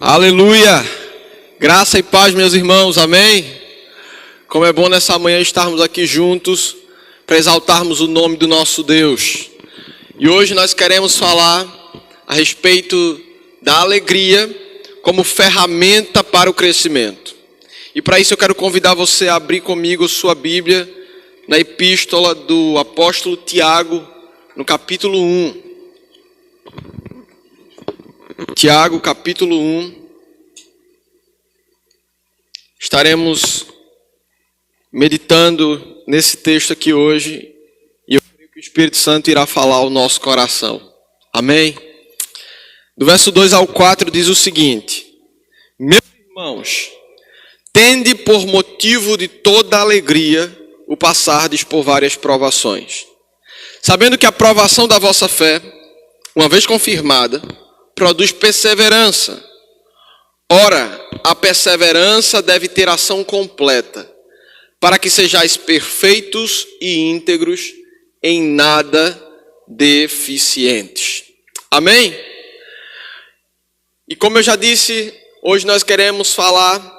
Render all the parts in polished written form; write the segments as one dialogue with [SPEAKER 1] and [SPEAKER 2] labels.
[SPEAKER 1] Aleluia! Graça e paz, meus irmãos, amém? Como é bom nessa manhã estarmos aqui juntos para exaltarmos o nome do nosso Deus. E hoje nós queremos falar a respeito da alegria como ferramenta para o crescimento. E para isso eu quero convidar você a abrir comigo sua Bíblia na epístola do apóstolo Tiago, no capítulo 1. Tiago, capítulo 1. Estaremos meditando nesse texto aqui hoje e eu creio que o Espírito Santo irá falar ao nosso coração. Amém? Do verso 2 ao 4 diz o seguinte: Meus irmãos, tende por motivo de toda alegria o passardes por várias provações, sabendo que a provação da vossa fé, uma vez confirmada, produz perseverança. Ora, a perseverança deve ter ação completa, para que sejais perfeitos e íntegros, em nada deficientes. Amém? E como eu já disse, hoje nós queremos falar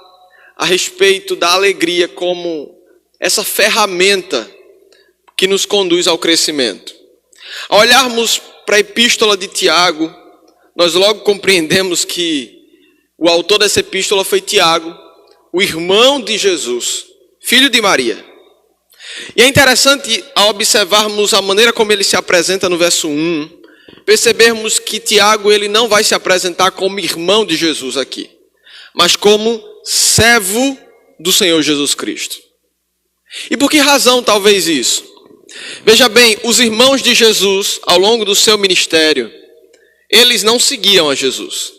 [SPEAKER 1] a respeito da alegria como essa ferramenta que nos conduz ao crescimento. Ao olharmos para a epístola de Tiago, nós logo compreendemos que o autor dessa epístola foi Tiago, o irmão de Jesus, filho de Maria. E é interessante, ao observarmos a maneira como ele se apresenta no verso 1, percebermos que Tiago ele não vai se apresentar como irmão de Jesus aqui, mas como servo do Senhor Jesus Cristo. E por que razão talvez isso? Veja bem, os irmãos de Jesus, ao longo do seu ministério, eles não seguiam a Jesus.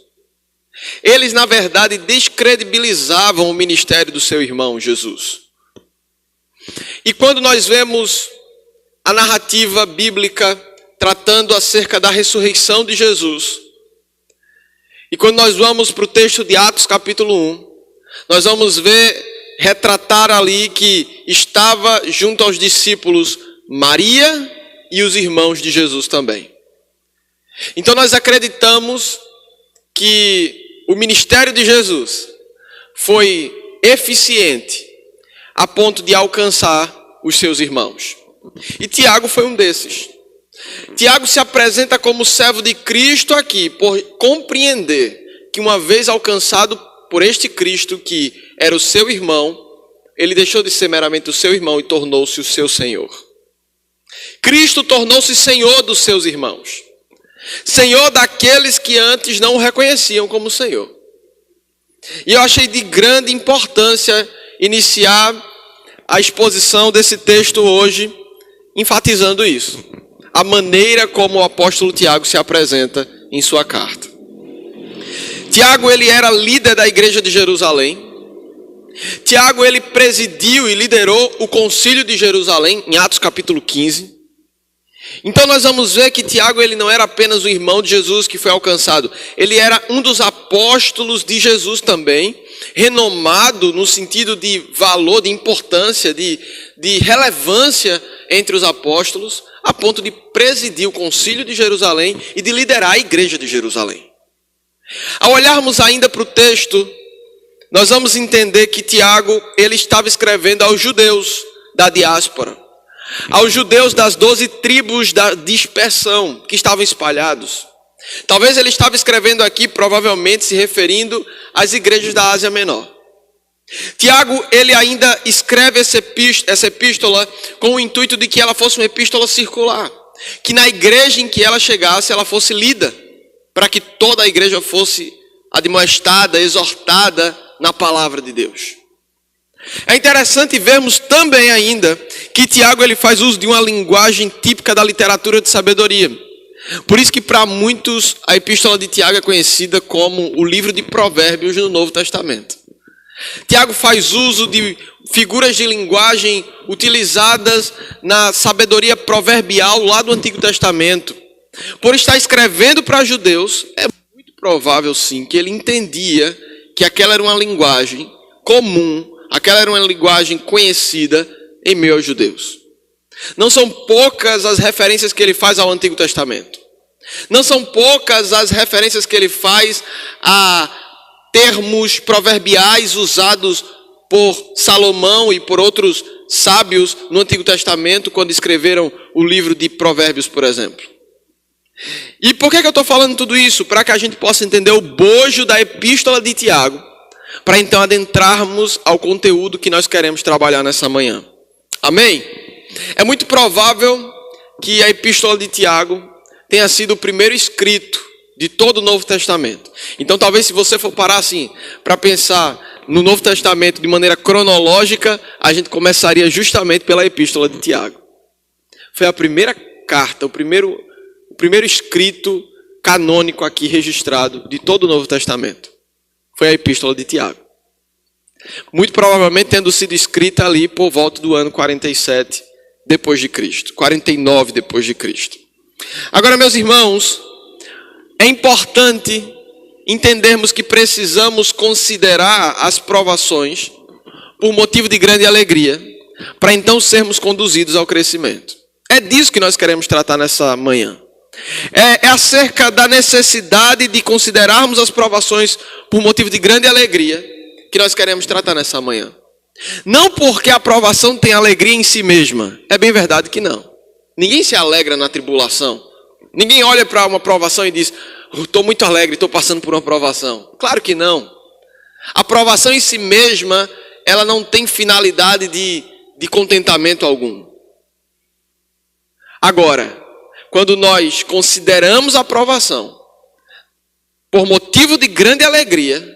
[SPEAKER 1] Eles, na verdade, descredibilizavam o ministério do seu irmão Jesus. E quando nós vemos a narrativa bíblica tratando acerca da ressurreição de Jesus, e quando nós vamos para o texto de Atos capítulo 1, nós vamos ver, retratar ali que estava junto aos discípulos Maria e os irmãos de Jesus também. Então nós acreditamos que o ministério de Jesus foi eficiente a ponto de alcançar os seus irmãos. E Tiago foi um desses. Tiago se apresenta como servo de Cristo aqui, por compreender que uma vez alcançado por este Cristo que era o seu irmão, ele deixou de ser meramente o seu irmão e tornou-se o seu Senhor. Cristo tornou-se Senhor dos seus irmãos. Senhor daqueles que antes não o reconheciam como Senhor. E eu achei de grande importância iniciar a exposição desse texto hoje, enfatizando isso. A maneira como o apóstolo Tiago se apresenta em sua carta. Tiago, ele era líder da igreja de Jerusalém. Tiago, ele presidiu e liderou o concílio de Jerusalém, em Atos capítulo 15. Então nós vamos ver que Tiago ele não era apenas o irmão de Jesus que foi alcançado. Ele era um dos apóstolos de Jesus também, renomado no sentido de valor, de importância, de relevância entre os apóstolos, a ponto de presidir o concílio de Jerusalém e de liderar a igreja de Jerusalém. Ao olharmos ainda para o texto, nós vamos entender que Tiago ele estava escrevendo aos judeus da diáspora, aos judeus das 12 tribos da dispersão que estavam espalhados. Talvez ele estava escrevendo aqui, provavelmente se referindo às igrejas da Ásia Menor. Tiago, ele ainda escreve essa epístola com o intuito de que ela fosse uma epístola circular, que na igreja em que ela chegasse, ela fosse lida, para que toda a igreja fosse admoestada, exortada na palavra de Deus. É interessante vermos também ainda que Tiago ele faz uso de uma linguagem típica da literatura de sabedoria. Por isso que para muitos a epístola de Tiago é conhecida como o livro de Provérbios no Novo Testamento. Tiago faz uso de figuras de linguagem utilizadas na sabedoria proverbial lá do Antigo Testamento. Por estar escrevendo para judeus, é muito provável sim que ele entendia que aquela era uma linguagem comum, aquela era uma linguagem conhecida em meio aos judeus. Não são poucas as referências que ele faz ao Antigo Testamento. Não são poucas as referências que ele faz a termos proverbiais usados por Salomão e por outros sábios no Antigo Testamento, quando escreveram o livro de Provérbios, por exemplo. E por que eu estou falando tudo isso? Para que a gente possa entender o bojo da epístola de Tiago, para então adentrarmos ao conteúdo que nós queremos trabalhar nessa manhã. Amém? É muito provável que a epístola de Tiago tenha sido o primeiro escrito de todo o Novo Testamento. Então talvez se você for parar assim, para pensar no Novo Testamento de maneira cronológica, a gente começaria justamente pela epístola de Tiago. Foi a primeira carta, o primeiro escrito canônico aqui registrado de todo o Novo Testamento. Foi a epístola de Tiago. Muito provavelmente tendo sido escrita ali por volta do ano 47 depois de Cristo, 49 depois de Cristo. Agora, meus irmãos, é importante entendermos que precisamos considerar as provações por motivo de grande alegria, para então sermos conduzidos ao crescimento. É disso que nós queremos tratar nessa manhã. É acerca da necessidade de considerarmos as provações por motivo de grande alegria que nós queremos tratar nessa manhã. Não porque a provação tem alegria em si mesma. É bem verdade que não. Ninguém se alegra na tribulação. Ninguém olha para uma provação e diz: estou muito alegre, estou passando por uma provação. Claro que não. A provação em si mesma, ela não tem finalidade de contentamento algum. Agora, quando nós consideramos a provação por motivo de grande alegria,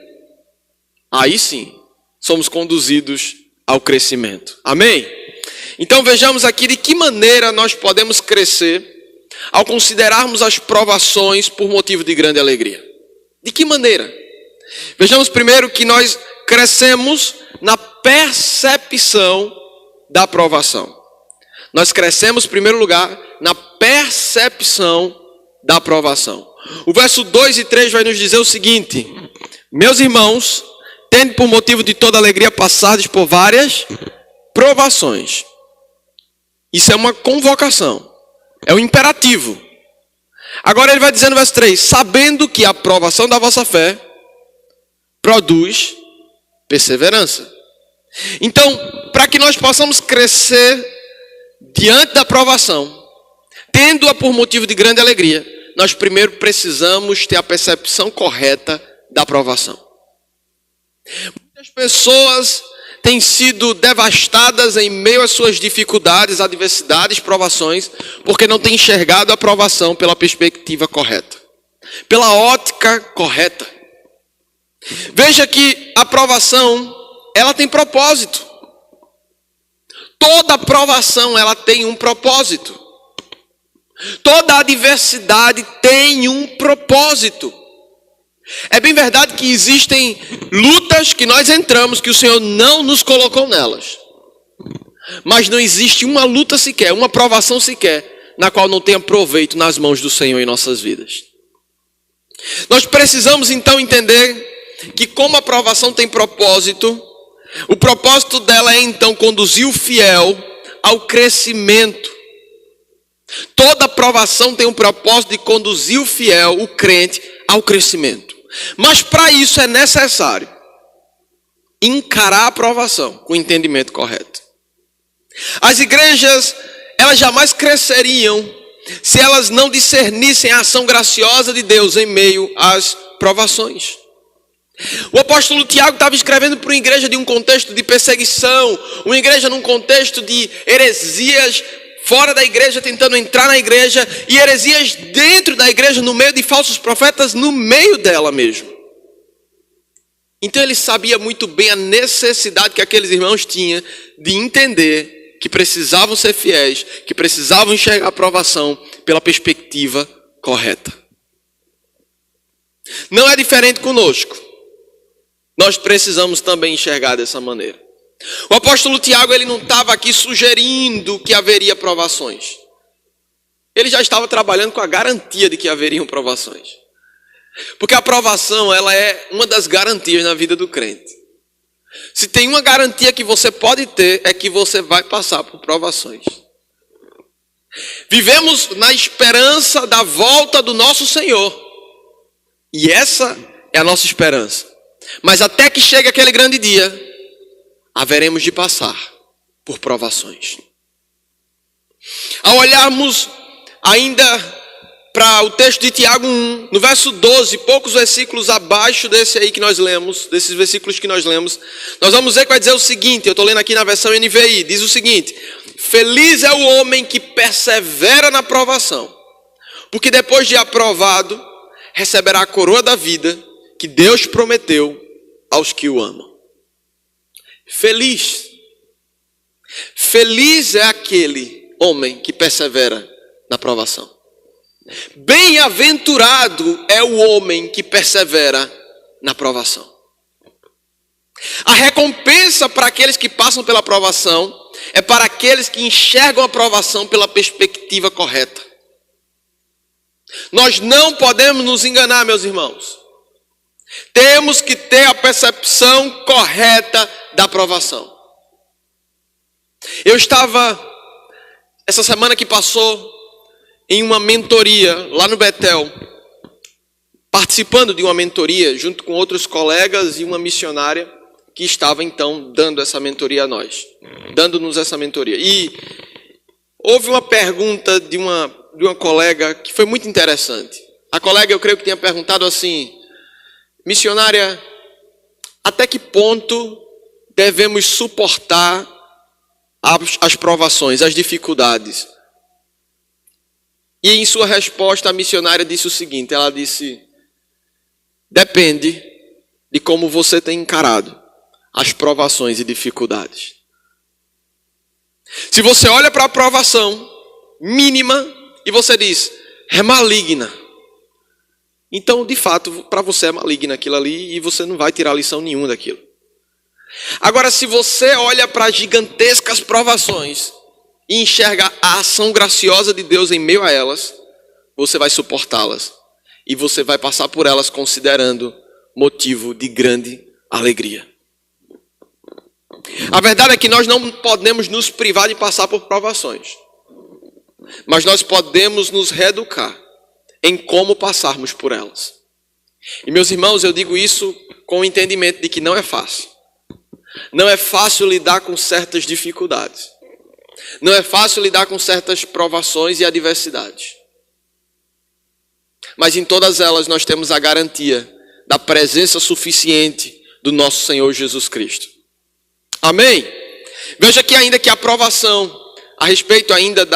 [SPEAKER 1] aí sim, somos conduzidos ao crescimento. Amém? Então vejamos aqui de que maneira nós podemos crescer ao considerarmos as provações por motivo de grande alegria. De que maneira? Vejamos primeiro que nós crescemos na percepção da provação. Nós crescemos, em primeiro lugar, na percepção da provação. O verso 2 e 3 vai nos dizer o seguinte: meus irmãos, tendo por motivo de toda alegria passardes por várias provações. Isso é uma convocação, é um imperativo. Agora ele vai dizer no verso 3: sabendo que a provação da vossa fé produz perseverança. Então, para que nós possamos crescer diante da provação, tendo-a por motivo de grande alegria, nós primeiro precisamos ter a percepção correta da provação. Muitas pessoas têm sido devastadas em meio às suas dificuldades, adversidades, provações, porque não têm enxergado a provação pela perspectiva correta, pela ótica correta. Veja que a provação, ela tem propósito. Toda provação, ela tem um propósito. Toda adversidade tem um propósito. É bem verdade que existem lutas que nós entramos que o Senhor não nos colocou nelas. Mas não existe uma luta sequer, uma provação sequer, na qual não tenha proveito nas mãos do Senhor em nossas vidas. Nós precisamos então entender que como a provação tem propósito, o propósito dela é então conduzir o fiel ao crescimento. Toda provação tem um propósito de conduzir o fiel, o crente, ao crescimento. Mas para isso é necessário encarar a provação com o entendimento correto. As igrejas, elas jamais cresceriam se elas não discernissem a ação graciosa de Deus em meio às provações. O apóstolo Tiago estava escrevendo para uma igreja de um contexto de perseguição, uma igreja num contexto de heresias fora da igreja tentando entrar na igreja, e heresias dentro da igreja, no meio de falsos profetas, no meio dela mesmo. Então ele sabia muito bem a necessidade que aqueles irmãos tinham de entender que precisavam ser fiéis, que precisavam enxergar a provação pela perspectiva correta. Não é diferente conosco. Nós precisamos também enxergar dessa maneira. O apóstolo Tiago, ele não estava aqui sugerindo que haveria provações. Ele já estava trabalhando com a garantia de que haveriam provações. Porque a provação, ela é uma das garantias na vida do crente. Se tem uma garantia que você pode ter, é que você vai passar por provações. Vivemos na esperança da volta do nosso Senhor. E essa é a nossa esperança. Mas até que chegue aquele grande dia, haveremos de passar por provações. Ao olharmos ainda para o texto de Tiago 1, no verso 12, poucos versículos abaixo desse aí que nós lemos, desses versículos que nós lemos, nós vamos ver que vai dizer o seguinte, eu estou lendo aqui na versão NVI, diz o seguinte: feliz é o homem que persevera na provação, porque depois de aprovado, receberá a coroa da vida que Deus prometeu aos que o amam. Feliz. Feliz é aquele homem que persevera na provação. Bem-aventurado é o homem que persevera na provação. A recompensa para aqueles que passam pela provação é para aqueles que enxergam a provação pela perspectiva correta. Nós não podemos nos enganar, meus irmãos. Temos que ter a percepção correta da provação. Eu estava, essa semana que passou, em uma mentoria lá no Betel, participando de uma mentoria junto com outros colegas e uma missionária que estava então dando essa mentoria a nós, dando-nos essa mentoria. E houve uma pergunta de uma colega que foi muito interessante. A colega, eu creio que tinha perguntado assim: missionária, até que ponto devemos suportar as provações, as dificuldades? E em sua resposta, a missionária disse o seguinte, ela disse: depende de como você tem encarado as provações e dificuldades. Se você olha para a provação mínima e você diz, é maligna, então de fato para você é maligna aquilo ali e você não vai tirar lição nenhuma daquilo. Agora, se você olha para as gigantescas provações e enxerga a ação graciosa de Deus em meio a elas, você vai suportá-las. E você vai passar por elas considerando motivo de grande alegria. A verdade é que nós não podemos nos privar de passar por provações. Mas nós podemos nos reeducar em como passarmos por elas. E meus irmãos, eu digo isso com o entendimento de que não é fácil. Não é fácil lidar com certas dificuldades. Não é fácil lidar com certas provações e adversidades. Mas em todas elas nós temos a garantia da presença suficiente do nosso Senhor Jesus Cristo. Amém? Veja que ainda que a provação, a respeito ainda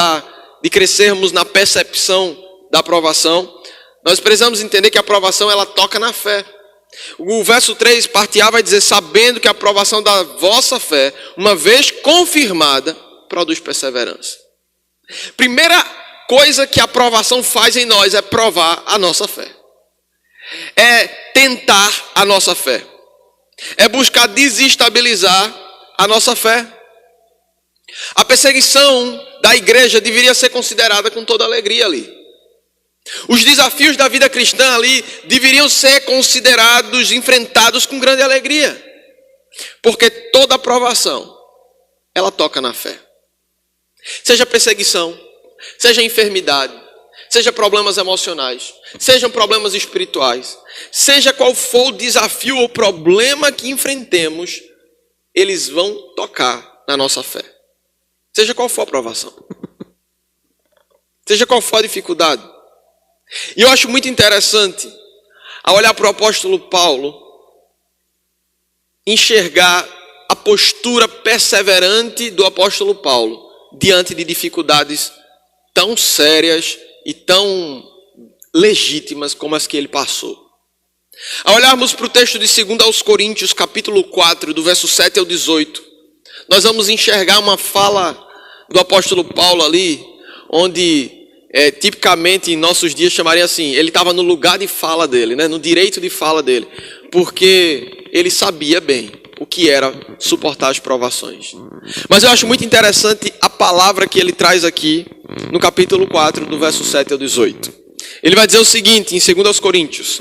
[SPEAKER 1] de crescermos na percepção da provação, nós precisamos entender que a provação ela toca na fé. O verso 3, parte A, vai dizer, sabendo que a provação da vossa fé, uma vez confirmada, produz perseverança. Primeira coisa que a provação faz em nós é provar a nossa fé. É tentar a nossa fé. É buscar desestabilizar a nossa fé. A perseguição da igreja deveria ser considerada com toda alegria ali. Os desafios da vida cristã ali deveriam ser considerados, enfrentados com grande alegria. Porque toda provação, ela toca na fé. Seja perseguição, seja enfermidade, seja problemas emocionais, sejam problemas espirituais, seja qual for o desafio ou problema que enfrentemos, eles vão tocar na nossa fé. Seja qual for a provação. Seja qual for a dificuldade. E eu acho muito interessante, ao olhar para o apóstolo Paulo, enxergar a postura perseverante do apóstolo Paulo diante de dificuldades tão sérias e tão legítimas como as que ele passou. Ao olharmos para o texto de 2 aos Coríntios, capítulo 4, do verso 7 ao 18, nós vamos enxergar uma fala do apóstolo Paulo ali, onde tipicamente em nossos dias chamaria assim, ele estava no lugar de fala dele, né? No direito de fala dele, porque ele sabia bem o que era suportar as provações. Mas eu acho muito interessante a palavra que ele traz aqui no capítulo 4, do verso 7 ao 18. Ele vai dizer o seguinte, em 2 aos Coríntios: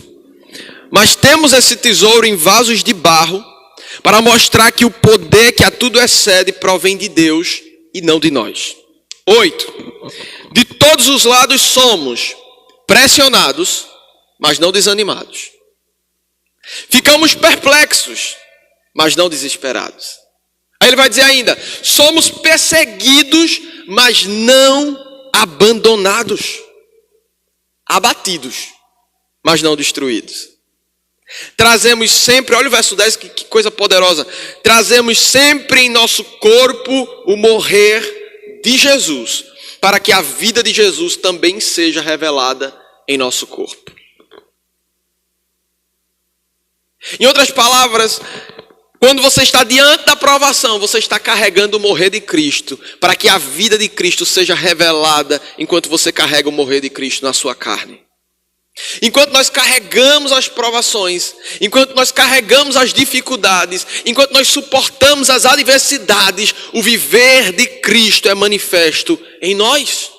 [SPEAKER 1] mas temos esse tesouro em vasos de barro, para mostrar que o poder que a tudo excede provém de Deus e não de nós. 8. De todos os lados somos pressionados, mas não desanimados. Ficamos perplexos, mas não desesperados. Aí ele vai dizer ainda, somos perseguidos, mas não abandonados. Abatidos, mas não destruídos. Trazemos sempre, olha o verso 10, que coisa poderosa. Trazemos sempre em nosso corpo o morrer de Jesus, para que a vida de Jesus também seja revelada em nosso corpo. Em outras palavras, quando você está diante da provação, você está carregando o morrer de Cristo, para que a vida de Cristo seja revelada enquanto você carrega o morrer de Cristo na sua carne. Enquanto nós carregamos as provações, enquanto nós carregamos as dificuldades, enquanto nós suportamos as adversidades, o viver de Cristo é manifesto em nós.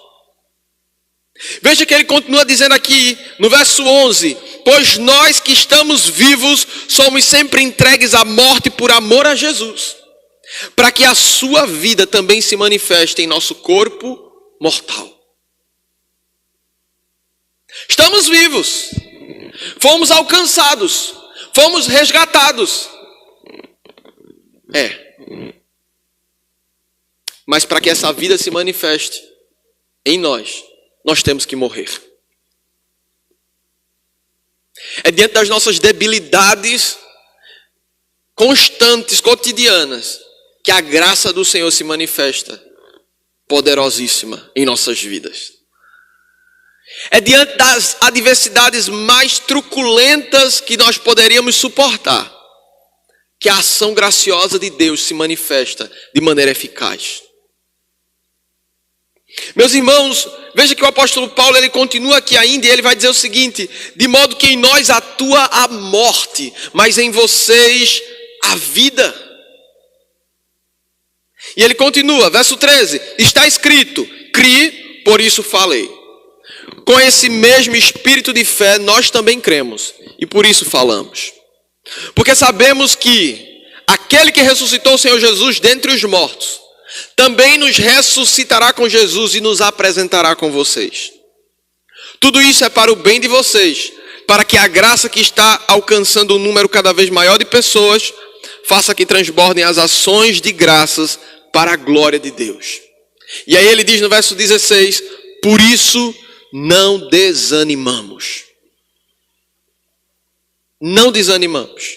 [SPEAKER 1] Veja que ele continua dizendo aqui no verso 11, pois nós que estamos vivos somos sempre entregues à morte por amor a Jesus, para que a sua vida também se manifeste em nosso corpo mortal. Estamos vivos, fomos alcançados, fomos resgatados. Mas para que essa vida se manifeste em nós, nós temos que morrer. É diante das nossas debilidades constantes, cotidianas, que a graça do Senhor se manifesta poderosíssima em nossas vidas. É diante das adversidades mais truculentas que nós poderíamos suportar que a ação graciosa de Deus se manifesta de maneira eficaz. Meus irmãos, veja que o apóstolo Paulo ele continua aqui ainda e ele vai dizer o seguinte: de modo que em nós atua a morte, mas em vocês a vida. E ele continua, verso 13, está escrito, criei, por isso falei. Com esse mesmo espírito de fé nós também cremos e por isso falamos. Porque sabemos que aquele que ressuscitou o Senhor Jesus dentre os mortos, também nos ressuscitará com Jesus e nos apresentará com vocês. Tudo isso é para o bem de vocês, para que a graça que está alcançando um número cada vez maior de pessoas, faça que transbordem as ações de graças para a glória de Deus. E aí ele diz no verso 16, por isso não desanimamos. Não desanimamos.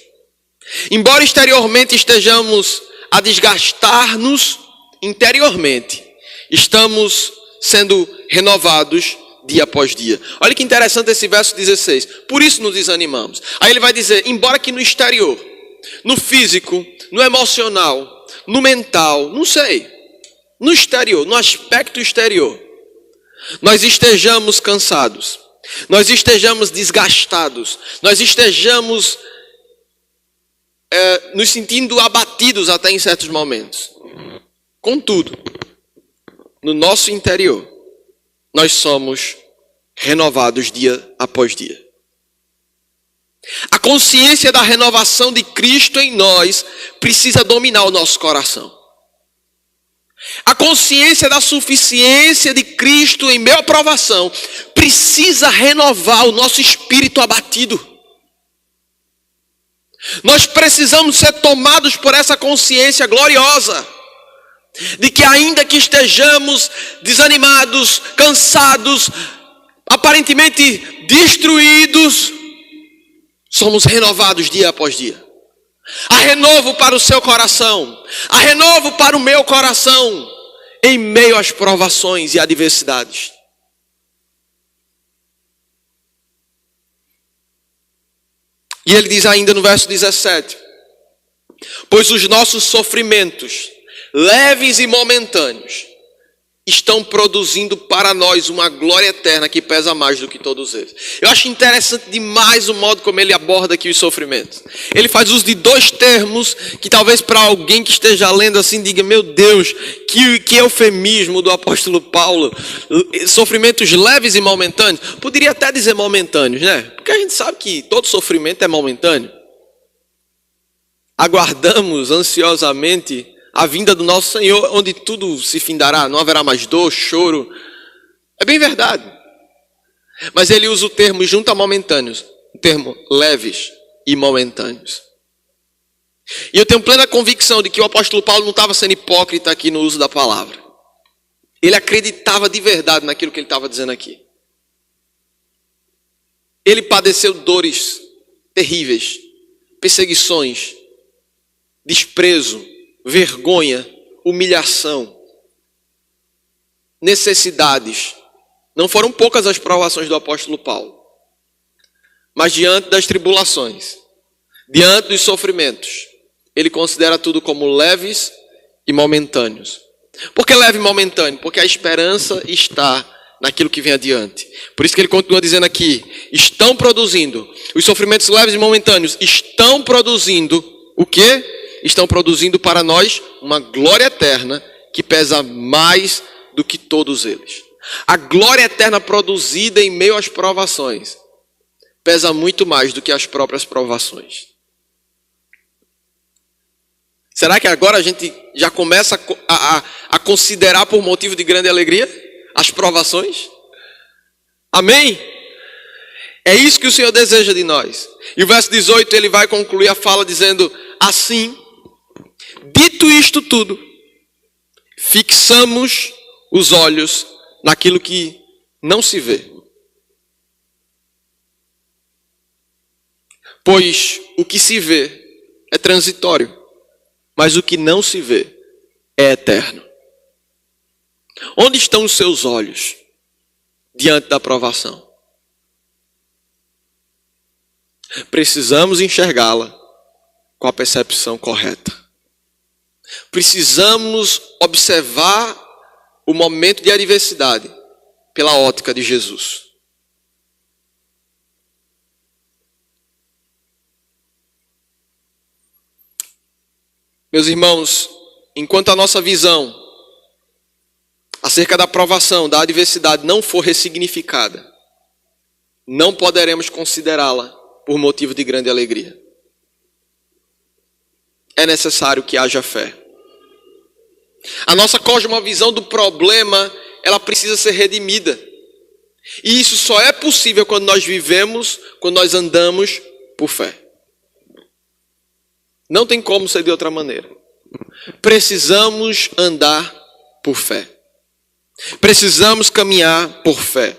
[SPEAKER 1] Embora exteriormente estejamos a desgastar-nos, interiormente estamos sendo renovados dia após dia. Olha que interessante esse verso 16. Por isso nos desanimamos. Aí ele vai dizer, embora que no exterior, no físico, no emocional, no mental, não sei, no exterior, no aspecto exterior, nós estejamos cansados, nós estejamos desgastados, nós estejamos nos sentindo abatidos até em certos momentos. Contudo, no nosso interior, nós somos renovados dia após dia. A consciência da renovação de Cristo em nós precisa dominar o nosso coração. A consciência da suficiência de Cristo em minha aprovação precisa renovar o nosso espírito abatido. Nós precisamos ser tomados por essa consciência gloriosa de que ainda que estejamos desanimados, cansados, aparentemente destruídos, somos renovados dia após dia. Há renovo para o seu coração, há renovo para o meu coração, em meio às provações e adversidades. E ele diz ainda no verso 17, pois os nossos sofrimentos, leves e momentâneos, estão produzindo para nós uma glória eterna que pesa mais do que todos eles. Eu acho interessante demais o modo como ele aborda aqui os sofrimentos. Ele faz uso de dois termos que talvez para alguém que esteja lendo assim diga, meu Deus, que eufemismo do apóstolo Paulo. Sofrimentos leves e momentâneos. Poderia até dizer momentâneos, né? Porque a gente sabe que todo sofrimento é momentâneo. Aguardamos ansiosamente a vinda do nosso Senhor, onde tudo se findará, não haverá mais dor, choro. É bem verdade. Mas ele usa o termo junto a momentâneos, o termo leves e momentâneos. E eu tenho plena convicção de que o apóstolo Paulo não estava sendo hipócrita aqui no uso da palavra. Ele acreditava de verdade naquilo que ele estava dizendo aqui. Ele padeceu dores terríveis, perseguições, desprezo, vergonha, humilhação, necessidades. Não foram poucas as provações do apóstolo Paulo. Mas diante das tribulações, diante dos sofrimentos, ele considera tudo como leves e momentâneos. Por que leve e momentâneo? Porque a esperança está naquilo que vem adiante. Por isso que ele continua dizendo aqui, estão produzindo, os sofrimentos leves e momentâneos estão produzindo o quê? Estão produzindo para nós uma glória eterna que pesa mais do que todos eles. A glória eterna produzida em meio às provações pesa muito mais do que as próprias provações. Será que agora a gente já começa a considerar por motivo de grande alegria as provações? Amém? É isso que o Senhor deseja de nós. E o verso 18 ele vai concluir a fala dizendo assim, dito isto tudo, fixamos os olhos naquilo que não se vê. Pois o que se vê é transitório, mas o que não se vê é eterno. Onde estão os seus olhos diante da provação? Precisamos enxergá-la com a percepção correta. Precisamos observar o momento de adversidade pela ótica de Jesus. Meus irmãos, enquanto a nossa visão acerca da provação, da adversidade não for ressignificada, não poderemos considerá-la por motivo de grande alegria. É necessário que haja fé. A nossa cosmovisão do problema, ela precisa ser redimida. E isso só é possível quando nós vivemos, quando nós andamos por fé. Não tem como ser de outra maneira. Precisamos andar por fé. Precisamos caminhar por fé.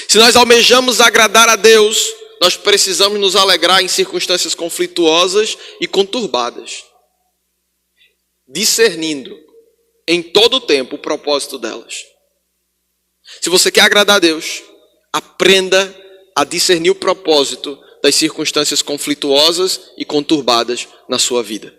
[SPEAKER 1] Se nós almejamos agradar a Deus, nós precisamos nos alegrar em circunstâncias conflituosas e conturbadas, discernindo em todo o tempo o propósito delas. Se você quer agradar a Deus, aprenda a discernir o propósito das circunstâncias conflituosas e conturbadas na sua vida.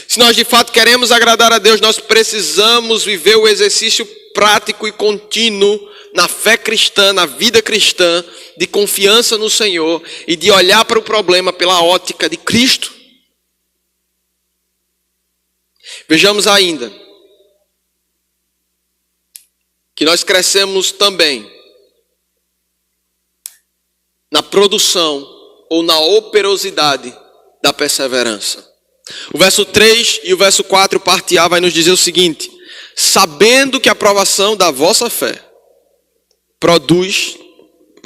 [SPEAKER 1] Se nós de fato queremos agradar a Deus, nós precisamos viver o exercício prático e contínuo na fé cristã, na vida cristã, de confiança no Senhor e de olhar para o problema pela ótica de Cristo. Vejamos ainda que nós crescemos também na produção ou na operosidade da perseverança. O verso 3 e o verso 4, parte A, vai nos dizer o seguinte: sabendo que a provação da vossa fé produz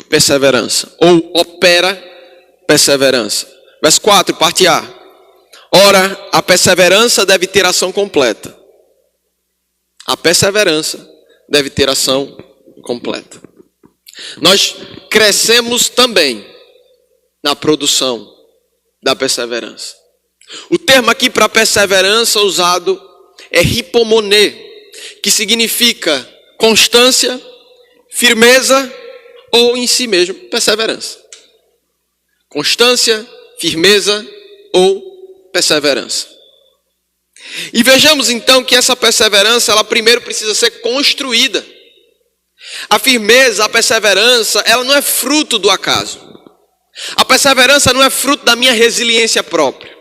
[SPEAKER 1] perseverança, ou opera perseverança. Verso 4, parte A. Ora, a perseverança deve ter ação completa. A perseverança deve ter ação completa. Nós crescemos também na produção da perseverança. O termo aqui para perseverança usado é hipomoné, que significa constância, firmeza ou em si mesmo perseverança. Constância, firmeza ou perseverança. E vejamos então que essa perseverança, ela primeiro precisa ser construída. A firmeza, a perseverança, ela não é fruto do acaso. A perseverança não é fruto da minha resiliência própria.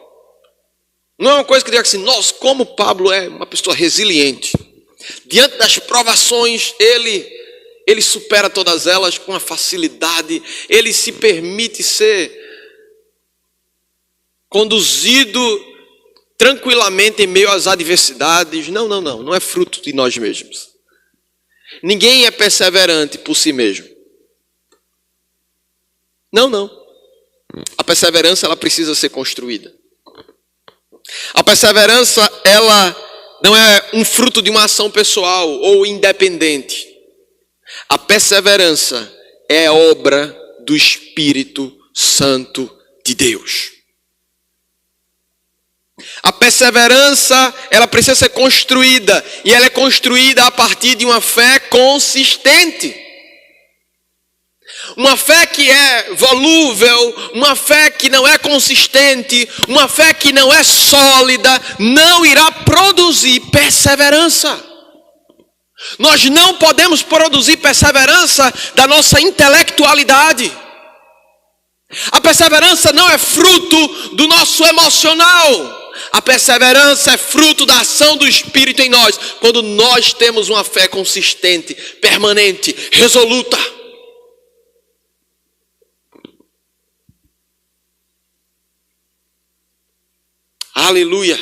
[SPEAKER 1] Não é uma coisa que diga assim, nossa, como Pablo é uma pessoa resiliente. Diante das provações, ele supera todas elas com uma facilidade. Ele se permite ser conduzido tranquilamente em meio às adversidades. Não é fruto de nós mesmos. Ninguém é perseverante por si mesmo. Não. A perseverança, ela precisa ser construída. A perseverança, ela não é um fruto de uma ação pessoal ou independente. A perseverança é obra do Espírito Santo de Deus. A perseverança, ela precisa ser construída, e ela é construída a partir de uma fé consistente. Uma fé que é volúvel, uma fé que não é consistente, uma fé que não é sólida, não irá produzir perseverança. Nós não podemos produzir perseverança da nossa intelectualidade. A perseverança não é fruto do nosso emocional. A perseverança é fruto da ação do Espírito em nós, quando nós temos uma fé consistente, permanente, resoluta. Aleluia.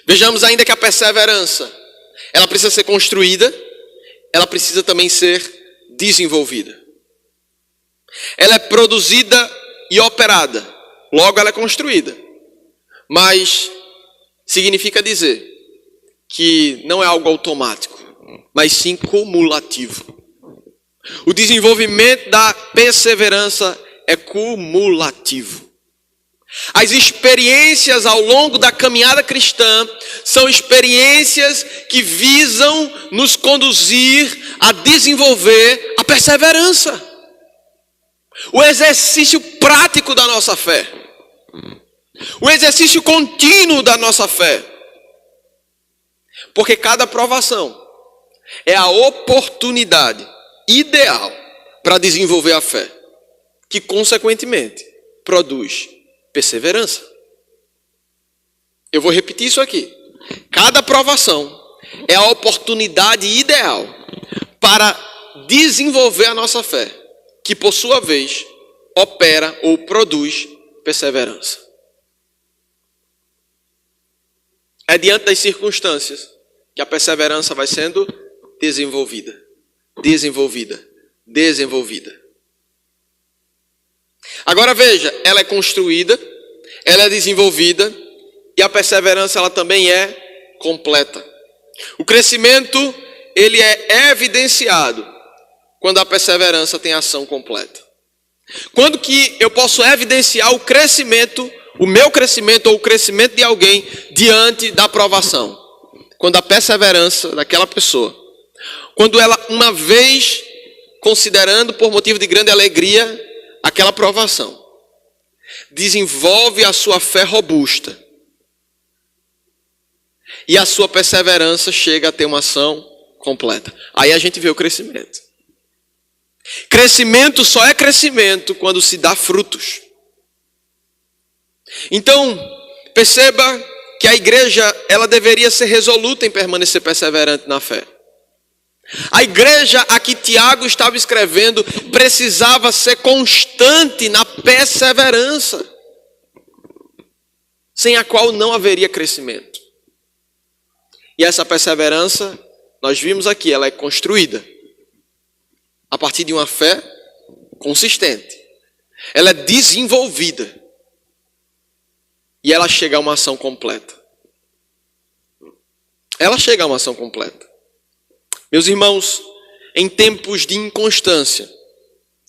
[SPEAKER 1] Vejamos ainda que a perseverança, ela precisa ser construída, ela precisa também ser desenvolvida. Ela é produzida e operada, logo ela é construída. Mas significa dizer que não é algo automático, mas sim cumulativo. O desenvolvimento da perseverança é cumulativo. As experiências ao longo da caminhada cristã são experiências que visam nos conduzir a desenvolver a perseverança. O exercício prático da nossa fé. O exercício contínuo da nossa fé. Porque cada provação é a oportunidade ideal para desenvolver a fé, que consequentemente produz perseverança. Eu vou repetir isso aqui. Cada provação é a oportunidade ideal para desenvolver a nossa fé, que por sua vez opera ou produz perseverança. É diante das circunstâncias que a perseverança vai sendo desenvolvida. Agora veja, ela é construída, ela é desenvolvida e a perseverança ela também é completa. O crescimento, ele é evidenciado quando a perseverança tem ação completa. Quando que eu posso evidenciar o crescimento, o meu crescimento ou o crescimento de alguém diante da provação? Quando a perseverança daquela pessoa, quando ela, uma vez considerando por motivo de grande alegria aquela provação, desenvolve a sua fé robusta e a sua perseverança chega a ter uma ação completa. Aí a gente vê o crescimento. Crescimento só é crescimento quando se dá frutos. Então, perceba que a igreja, ela deveria ser resoluta em permanecer perseverante na fé. A igreja a que Tiago estava escrevendo precisava ser constante na perseverança, sem a qual não haveria crescimento. E essa perseverança, nós vimos aqui, ela é construída a partir de uma fé consistente. Ela é desenvolvida e ela chega a uma ação completa. Meus irmãos, em tempos de inconstância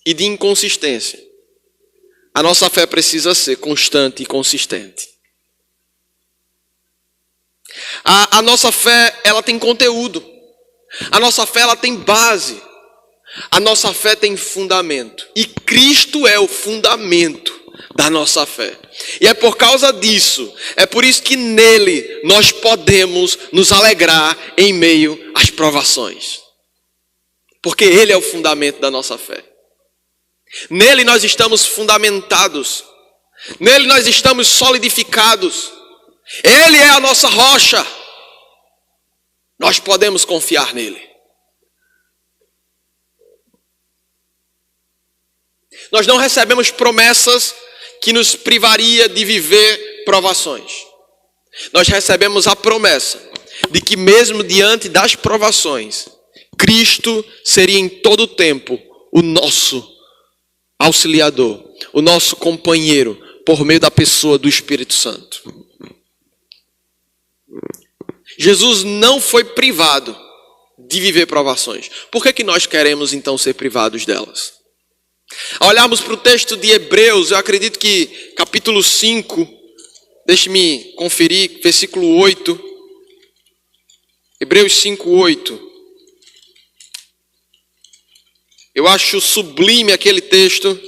[SPEAKER 1] e de inconsistência, a nossa fé precisa ser constante e consistente. A nossa fé, ela tem conteúdo. A nossa fé, ela tem base. A nossa fé tem fundamento. E Cristo é o fundamento da nossa fé. E é por causa disso, é por isso que nele nós podemos nos alegrar em meio às provações. Porque ele é o fundamento da nossa fé. Nele nós estamos fundamentados. Nele nós estamos solidificados. Ele é a nossa rocha. Nós podemos confiar nele. Nós não recebemos promessas que nos privaria de viver provações. Nós recebemos a promessa de que mesmo diante das provações, Cristo seria em todo o tempo auxiliador, o nosso companheiro, por meio da pessoa do Espírito Santo. Jesus não foi privado de viver provações. Por que nós queremos então ser privados delas? Ao olharmos para o texto de Hebreus, eu acredito que capítulo 5, deixe-me conferir, versículo 8. Hebreus 5, 8. Eu acho sublime aquele texto.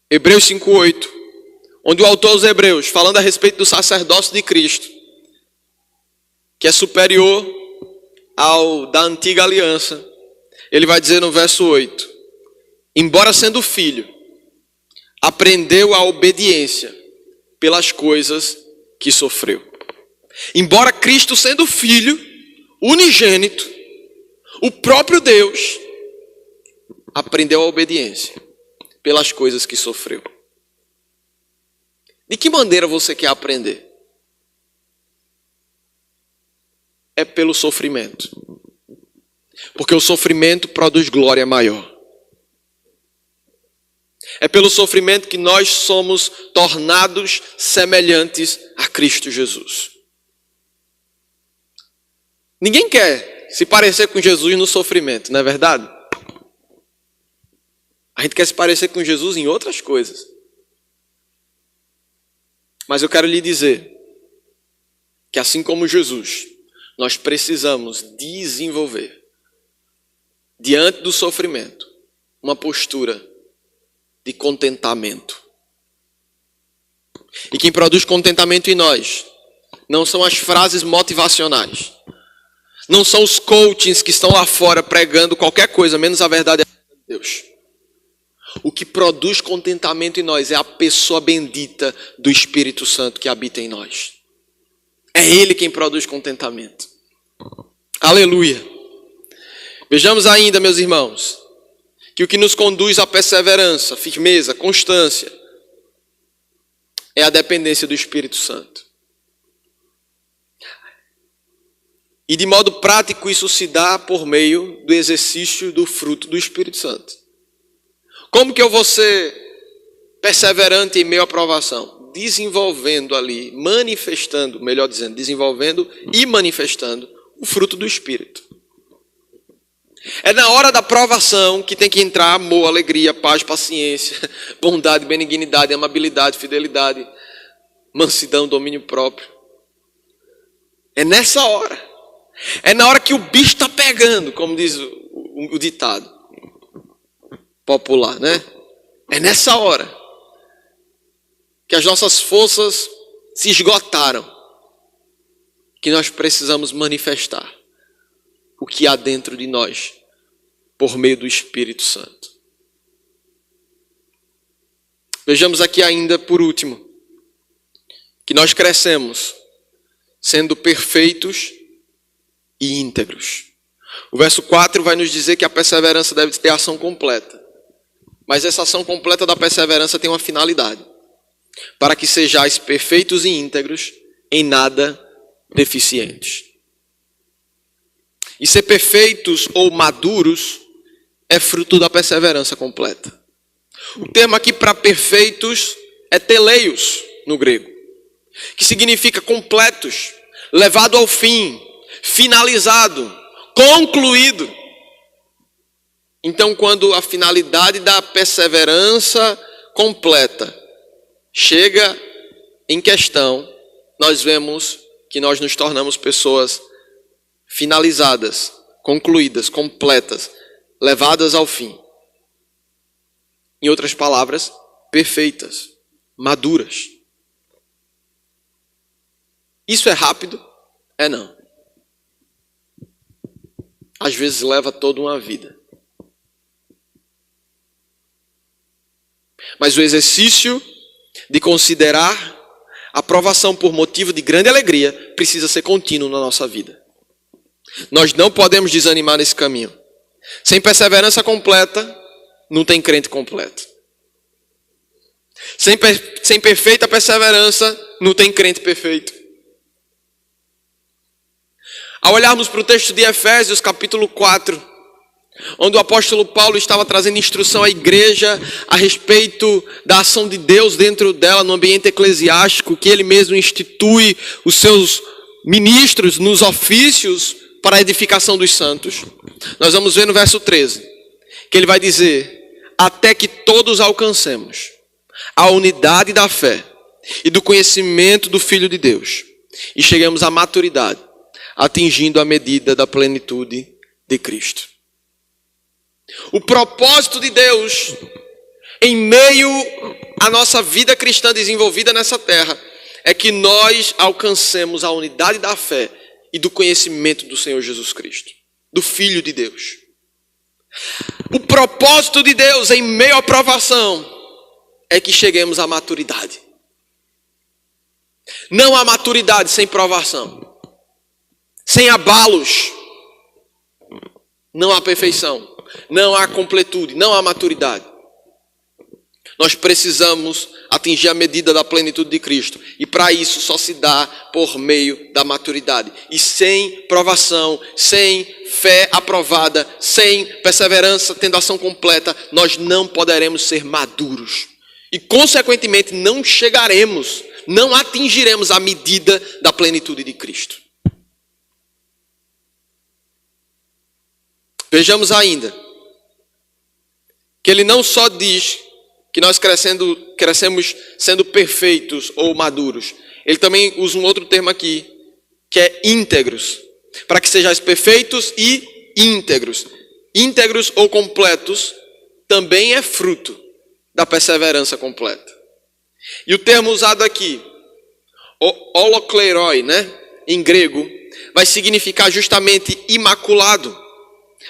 [SPEAKER 1] Hebreus 5, 8. Onde o autor aos Hebreus, falando a respeito do sacerdócio de Cristo, que é superior ao da antiga aliança, ele vai dizer no verso 8: embora sendo filho, aprendeu a obediência pelas coisas que sofreu. Embora Cristo sendo filho, unigênito, o próprio Deus, aprendeu a obediência pelas coisas que sofreu. De que maneira você quer aprender? É pelo sofrimento. Porque o sofrimento produz glória maior. É pelo sofrimento que nós somos tornados semelhantes a Cristo Jesus. Ninguém quer se parecer com Jesus no sofrimento, não é verdade? A gente quer se parecer com Jesus em outras coisas. Mas eu quero lhe dizer que assim como Jesus, nós precisamos desenvolver, diante do sofrimento, uma postura de contentamento. E quem produz contentamento em nós não são as frases motivacionais, não são os coachings que estão lá fora pregando qualquer coisa, menos a verdade de Deus. O que produz contentamento em nós é a pessoa bendita do Espírito Santo que habita em nós. É Ele quem produz contentamento. Aleluia. Vejamos ainda, meus irmãos, que o que nos conduz à perseverança, firmeza, constância, é a dependência do Espírito Santo. E de modo prático isso se dá por meio do exercício do fruto do Espírito Santo. Como que eu vou ser perseverante em meio à provação? Desenvolvendo ali, manifestando, melhor dizendo, desenvolvendo e manifestando o fruto do Espírito. É na hora da provação que tem que entrar amor, alegria, paz, paciência, bondade, benignidade, amabilidade, fidelidade, mansidão, domínio próprio. É nessa hora. É na hora que o bicho está pegando, como diz o ditado popular, né? É nessa hora que as nossas forças se esgotaram, que nós precisamos manifestar o que há dentro de nós por meio do Espírito Santo. Vejamos aqui ainda, por último, que nós crescemos sendo perfeitos e íntegros. O verso 4 vai nos dizer que a perseverança deve ter ação completa. Mas essa ação completa da perseverança tem uma finalidade: para que sejais perfeitos e íntegros, em nada deficientes. E ser perfeitos ou maduros é fruto da perseverança completa. O termo aqui para perfeitos é teleios no grego, que significa completos, levado ao fim, finalizado, concluído. Então, quando a finalidade da perseverança completa chega em questão, nós vemos que nós nos tornamos pessoas finalizadas, concluídas, completas, levadas ao fim. Em outras palavras, perfeitas, maduras. Isso é rápido? É não. Às vezes leva toda uma vida. Mas o exercício de considerar a provação por motivo de grande alegria precisa ser contínuo na nossa vida. Nós não podemos desanimar nesse caminho. Sem perseverança completa, não tem crente completo. Sem perfeita perseverança, não tem crente perfeito. Ao olharmos para o texto de Efésios, capítulo 4, onde o apóstolo Paulo estava trazendo instrução à igreja a respeito da ação de Deus dentro dela no ambiente eclesiástico, que ele mesmo institui os seus ministros nos ofícios para a edificação dos santos. Nós vamos ver no verso 13, que ele vai dizer: até que todos alcancemos a unidade da fé e do conhecimento do Filho de Deus e cheguemos à maturidade, atingindo a medida da plenitude de Cristo. O propósito de Deus em meio à nossa vida cristã desenvolvida nessa terra é que nós alcancemos a unidade da fé e do conhecimento do Senhor Jesus Cristo, do Filho de Deus. O propósito de Deus em meio à provação é que cheguemos à maturidade. Não há maturidade sem provação, sem abalos. Não há perfeição, não há completude, não há maturidade. Nós precisamos atingir a medida da plenitude de Cristo. E para isso só se dá por meio da maturidade. E sem provação, sem fé aprovada, sem perseverança, tendo ação completa, nós não poderemos ser maduros. E consequentemente não chegaremos, não atingiremos a medida da plenitude de Cristo. Vejamos ainda que ele não só diz que nós crescemos sendo perfeitos ou maduros. Ele também usa um outro termo aqui, que é íntegros. Para que sejais perfeitos e íntegros. Íntegros ou completos também é fruto da perseverança completa. E o termo usado aqui, holokleroi, em grego, vai significar justamente imaculado,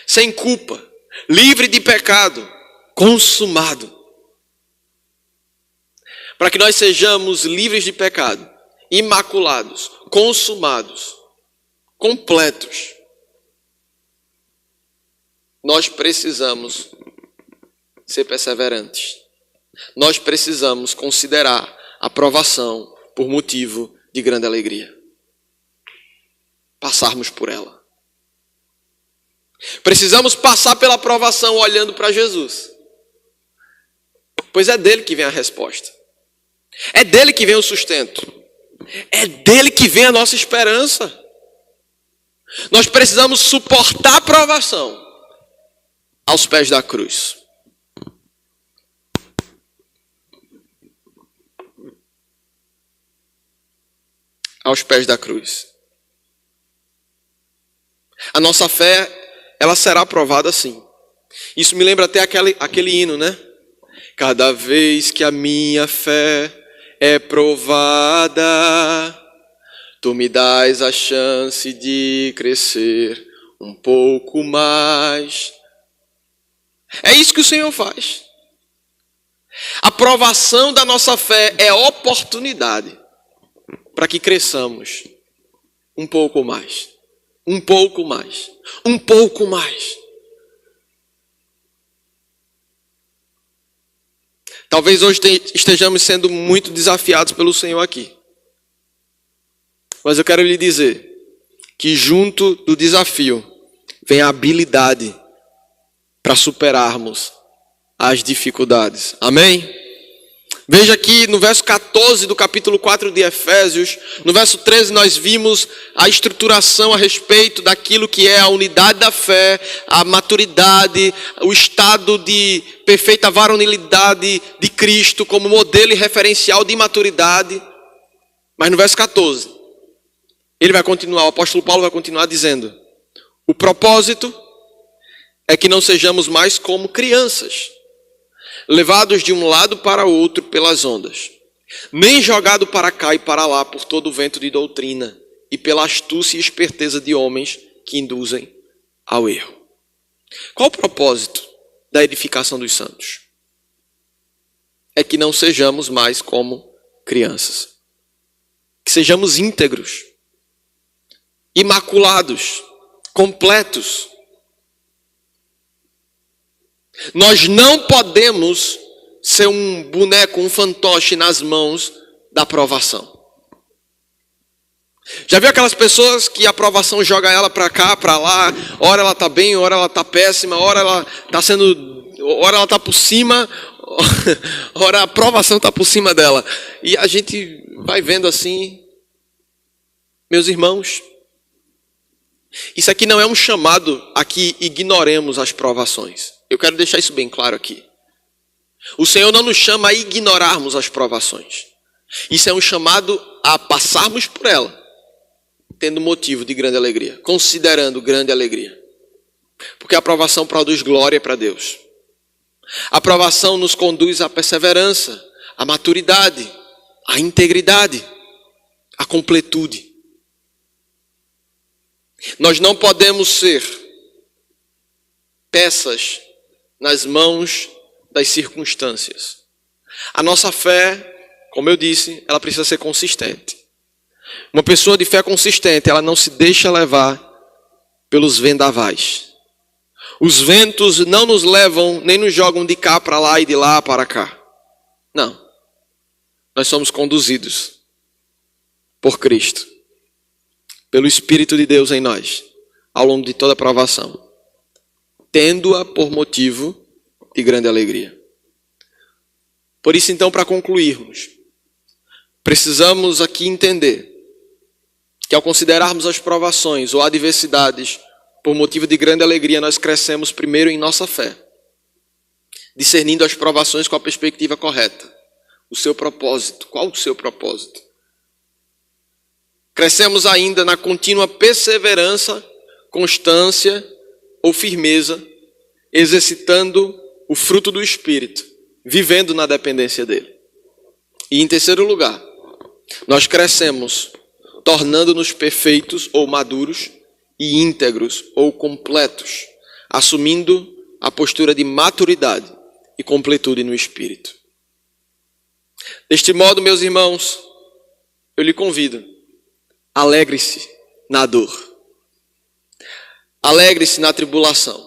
[SPEAKER 1] sem culpa, livre de pecado, consumado. Para que nós sejamos livres de pecado, imaculados, consumados, completos, nós precisamos ser perseverantes. Nós precisamos considerar a provação por motivo de grande alegria. Passarmos por ela. Precisamos passar pela provação olhando para Jesus. Pois é dele que vem a resposta. É dele que vem o sustento. É dele que vem a nossa esperança. Nós precisamos suportar a provação aos pés da cruz. Aos pés da cruz. A nossa fé, ela será provada sim. Isso me lembra até aquele hino, Cada vez que a minha fé é provada, tu me dás a chance de crescer um pouco mais. É isso que o Senhor faz. A provação da nossa fé é oportunidade para que cresçamos um pouco mais. Um pouco mais. Um pouco mais. Talvez hoje estejamos sendo muito desafiados pelo Senhor aqui. Mas eu quero lhe dizer que junto do desafio vem a habilidade para superarmos as dificuldades. Amém? Veja aqui no verso 14 do capítulo 4 de Efésios, no verso 13 nós vimos a estruturação a respeito daquilo que é a unidade da fé, a maturidade, o estado de perfeita varonilidade de Cristo como modelo e referencial de maturidade. Mas no verso 14, ele vai continuar, o apóstolo Paulo vai continuar dizendo: o propósito é que não sejamos mais como crianças, levados de um lado para o outro pelas ondas, nem jogado para cá e para lá por todo o vento de doutrina e pela astúcia e esperteza de homens que induzem ao erro. Qual o propósito da edificação dos santos? É que não sejamos mais como crianças. Que sejamos íntegros, imaculados, completos. Nós não podemos ser um boneco, um fantoche nas mãos da provação. Já viu aquelas pessoas que a aprovação joga ela para cá, para lá, ora ela está bem, ora ela está péssima, ora ela está por cima, ora a aprovação está por cima dela. E a gente vai vendo assim, meus irmãos, isso aqui não é um chamado a que ignoremos as provações. Eu quero deixar isso bem claro aqui. O Senhor não nos chama a ignorarmos as provações. Isso é um chamado a passarmos por ela, tendo motivo de grande alegria, considerando grande alegria. Porque a aprovação produz glória para Deus. A aprovação nos conduz à perseverança, à maturidade, à integridade, à completude. Nós não podemos ser peças nas mãos das circunstâncias. A nossa fé, como eu disse, ela precisa ser consistente. Uma pessoa de fé consistente, ela não se deixa levar pelos vendavais. Os ventos não nos levam, nem nos jogam de cá para lá e de lá para cá. Não. Nós somos conduzidos por Cristo, pelo Espírito de Deus em nós, ao longo de toda a provação, tendo-a por motivo de grande alegria. Por isso, então, para concluirmos, precisamos aqui entender que ao considerarmos as provações ou adversidades por motivo de grande alegria, nós crescemos primeiro em nossa fé, discernindo as provações com a perspectiva correta. O seu propósito. Qual o seu propósito? Crescemos ainda na contínua perseverança, constância ou firmeza, exercitando o fruto do Espírito, vivendo na dependência dele. E em terceiro lugar, nós crescemos tornando-nos perfeitos ou maduros e íntegros ou completos, assumindo a postura de maturidade e completude no Espírito. Deste modo, meus irmãos, eu lhe convido, alegre-se na dor, alegre-se na tribulação,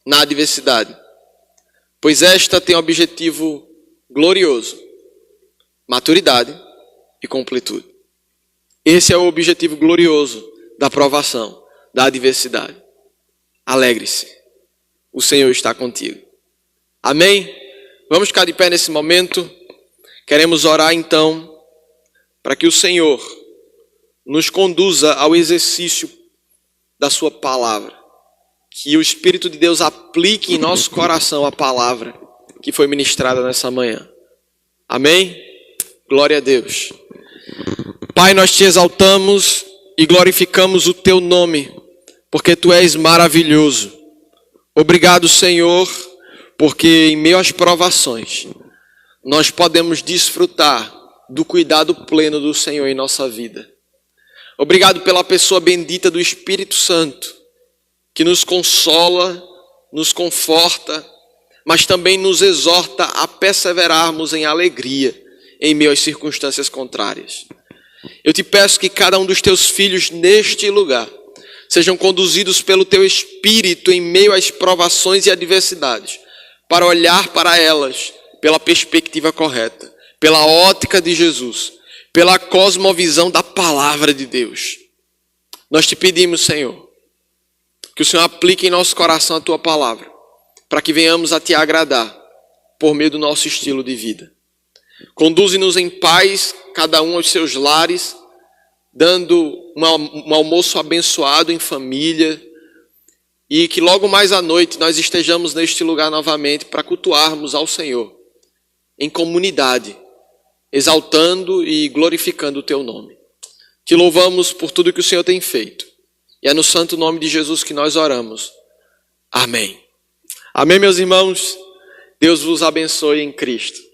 [SPEAKER 1] na adversidade, pois esta tem um objetivo glorioso, maturidade e completude. Esse é o objetivo glorioso da provação, da adversidade. Alegre-se, o Senhor está contigo. Amém? Vamos ficar de pé nesse momento. Queremos orar então para que o Senhor nos conduza ao exercício da sua palavra. Que o Espírito de Deus aplique em nosso coração a palavra que foi ministrada nessa manhã. Amém? Glória a Deus. Pai, nós te exaltamos e glorificamos o teu nome, porque tu és maravilhoso. Obrigado, Senhor, porque em meio às provações, nós podemos desfrutar do cuidado pleno do Senhor em nossa vida. Obrigado pela pessoa bendita do Espírito Santo, que nos consola, nos conforta, mas também nos exorta a perseverarmos em alegria em meio às circunstâncias contrárias. Eu te peço que cada um dos teus filhos neste lugar sejam conduzidos pelo teu Espírito em meio às provações e adversidades, para olhar para elas pela perspectiva correta, pela ótica de Jesus, pela cosmovisão da palavra de Deus. Nós te pedimos, Senhor, que o Senhor aplique em nosso coração a tua palavra, para que venhamos a te agradar por meio do nosso estilo de vida. Conduze-nos em paz, cada um aos seus lares, dando um almoço abençoado em família, e que logo mais à noite nós estejamos neste lugar novamente para cultuarmos ao Senhor, em comunidade, exaltando e glorificando o teu nome. Te louvamos por tudo que o Senhor tem feito, e é no santo nome de Jesus que nós oramos. Amém. Amém, meus irmãos. Deus vos abençoe em Cristo.